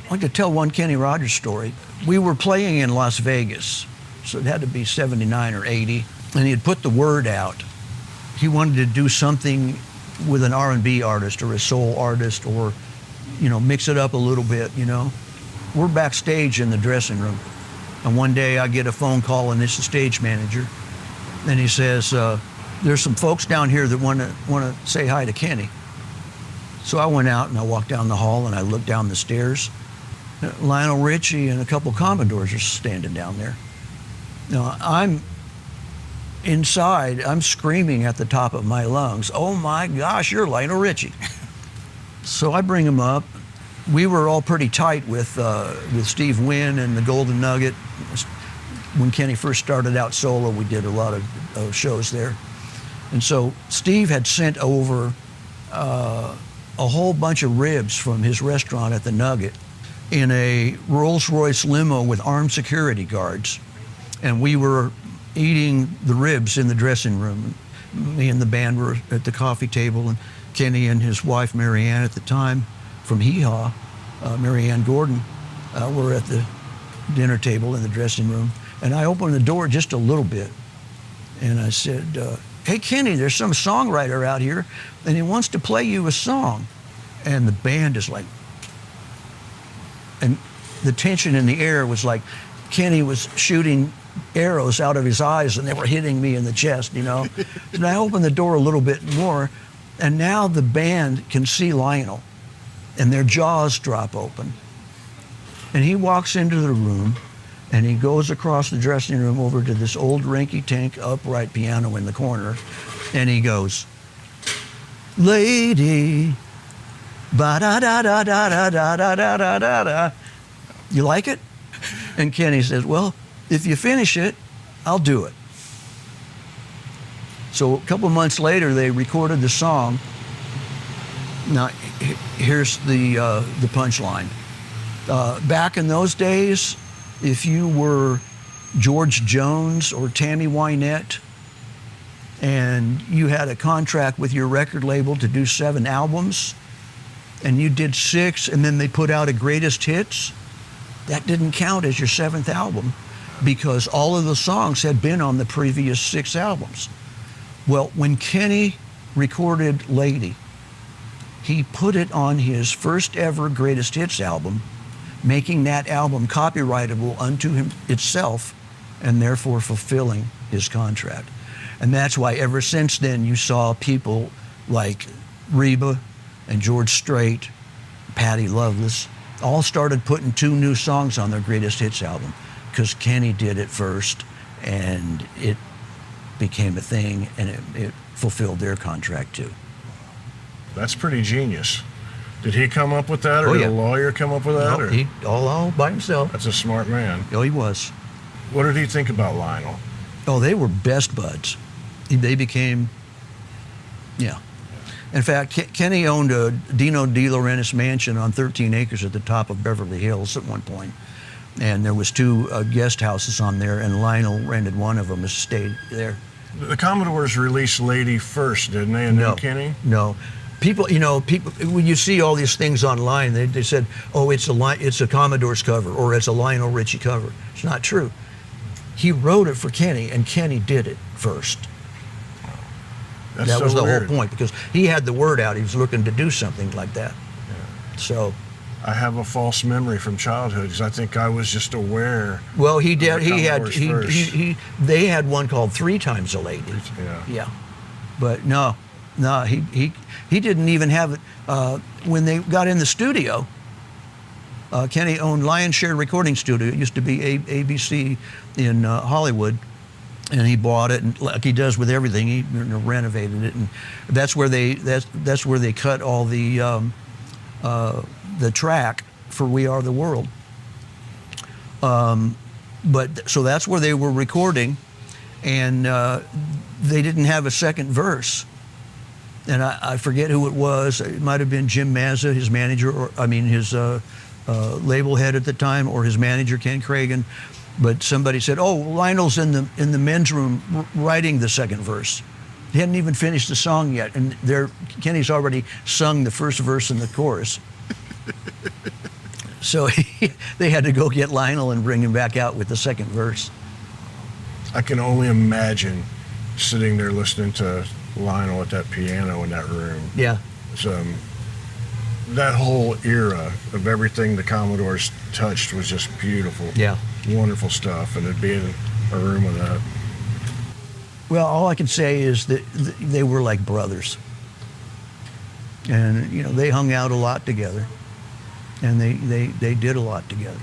I'd like to tell one Kenny Rogers story. We were playing in Las Vegas, so it had to be 79 or 80, and he had put the word out. He wanted to do something with an R&B artist or a soul artist, or, you know, mix it up a little bit, you know. We're backstage in the dressing room, and one day I get a phone call, and it's the stage manager, and he says, there's some folks down here that want to say hi to Kenny. So I went out and I walked down the hall and I looked down the stairs. Lionel Richie and a couple Commodores are standing down there. Now I'm inside, I'm screaming at the top of my lungs, "Oh my gosh, you're Lionel Richie." So I bring him up. We were all pretty tight with Steve Wynn and the Golden Nugget. When Kenny first started out solo, we did a lot of shows there. And so Steve had sent over a whole bunch of ribs from his restaurant at the Nugget in a Rolls-Royce limo with armed security guards. And we were eating the ribs in the dressing room. Me and the band were at the coffee table, and Kenny and his wife, Marianne, at the time, from Hee Haw, Marianne Gordon, were at the dinner table in the dressing room. And I opened the door just a little bit, and I said, "Hey, Kenny, there's some songwriter out here, and he wants to play you a song." And the band is like, and the tension in the air was like Kenny was shooting arrows out of his eyes, and they were hitting me in the chest, you know. And I opened the door a little bit more, and now the band can see Lionel, and their jaws drop open. And he walks into the room, and he goes across the dressing room over to this old rinky-dink upright piano in the corner, and he goes, "Lady, ba-da-da-da-da-da-da-da-da-da-da. You like it?" And Kenny says, "Well, if you finish it, I'll do it." So a couple months later, they recorded the song. Now, here's the punchline. Back in those days, if you were George Jones or Tammy Wynette and you had a contract with your record label to do 7 albums and you did 6 and then they put out a greatest hits, that didn't count as your 7th album because all of the songs had been on the previous 6 albums. Well, when Kenny recorded Lady, he put it on his first ever greatest hits album, making that album copyrightable unto him itself and therefore fulfilling his contract. And that's why ever since then you saw people like Reba and George Strait, Patti Loveless, all started putting 2 new songs on their greatest hits album because Kenny did it first and it became a thing and it fulfilled their contract too. That's pretty genius. Did he come up with that, or yeah. did a lawyer come up with that? No, he all by himself. That's a smart man. Oh, he was. What did he think about Lionel? Oh, they were best buds. They became, yeah. In fact, Kenny owned a Dino De Laurentiis mansion on 13 acres at the top of Beverly Hills at one point. And there was 2 guest houses on there, and Lionel rented one of them to stay there. The Commodores released Lady first, didn't they, and then Kenny? No. People, when you see all these things online, they said, "Oh, it's a Commodore's cover," or "It's a Lionel Richie cover." It's not true. He wrote it for Kenny, and Kenny did it first. That was the whole point, because he had the word out. He was looking to do something like that. Yeah. So, I have a false memory from childhood because I think I was just aware. Well, he did. They had one called 3 Times a Lady. Yeah. But no, he didn't even have it when they got in the studio. Kenny owned Lion Share Recording Studio. It used to be ABC in Hollywood, and he bought it, and like he does with everything, he renovated it, and that's where they cut all the track for "We Are the World." But so that's where they were recording, and they didn't have a second verse. And I forget who it was. It might have been Jim Mazza, his manager, or his label head at the time, or his manager, Ken Cragen. But somebody said, "Oh, Lionel's in the men's room writing the second verse." He hadn't even finished the song yet, and Kenny's already sung the first verse and the chorus. So they had to go get Lionel and bring him back out with the second verse. I can only imagine sitting there listening to Lionel at that piano in that room. Yeah. So, that whole era of everything the Commodores touched was just beautiful. Yeah. Wonderful stuff, and it'd be in a room with that. Well, all I can say is that they were like brothers. And, you know, they hung out a lot together. And they did a lot together.